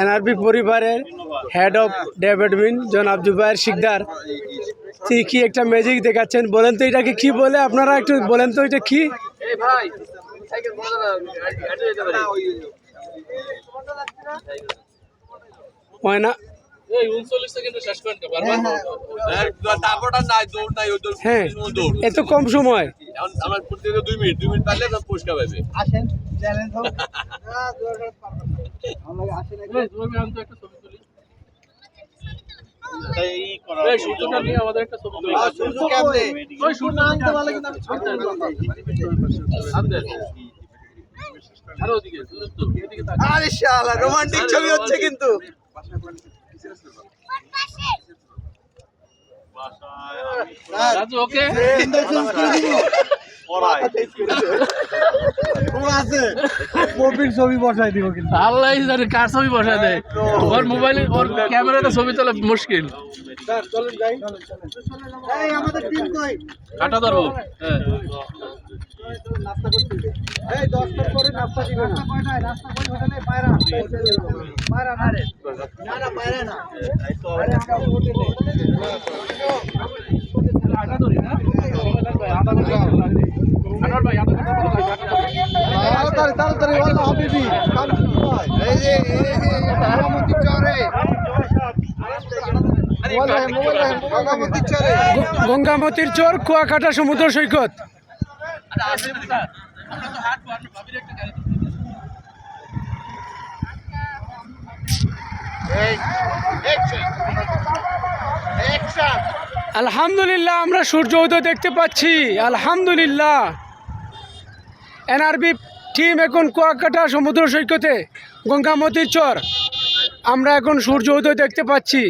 NRB পরিবারের head of development জনাব জুবায়ের শিকদার তিনি কি একটা ম্যাজিক দেখাচ্ছেন। বলেন তো এটাকে কি বলে, আপনারা একটু বলেন তো এটা কি? ময়না হ্যাঁ, এত কম সময় আমার 2 মিনিট পারলে পুরস্কার পাবে। আসেন চ্যালেঞ্জ হোক। আমাদের একটা ছবি তুলি। সূর্য কেমনে? ওই সূর্য আনতে পারলে কিন্তু আমি ছবি তুলব। আরে ওদিকে এদিকে তাকা। আরে শালা রোমান্টিক ছবি হচ্ছে কিন্তু। রাজু ওকে ছবি বসাই দিব কিন্তু আল্লাহ জানে কার ছবি বসাই দেয়। ওর মোবাইলে ওর ক্যামেরাতে ছবি তোলা মুশকিল। স্যার চলেন যাই। এই আমাদের টিম কই? কাটা ধরো। হ্যাঁ নাস্তা করতে দে। এই 10টার পরে নাস্তা দিবেন। নাস্তা কয়টায়? নাস্তা কই হোটেলে? পায়রা। পায়রা না রে। না না পায়রা না। এই তো পায়রা আমরা হোটেলে। কাটা ধরি না। ভাই আদা করে লাগবে। আনোয়ার ভাই আদা করে তাড়াতাড়ি ওয়ালা হাবিবি কাম শুরু হয়। এই যে গঙ্গামতি চরে গঙ্গামতির চর কুয়াকাটা সমুদ্র সৈকত। আলহামদুলিল্লাহ আমরা সূর্য উদয় দেখতে পাচ্ছি। আলহামদুলিল্লাহ এনআরবি টিম এখন কুয়াকাটা সমুদ্র সৈকতে গঙ্গামতির চর আমরা এখন সূর্য উদয় দেখতে পাচ্ছি।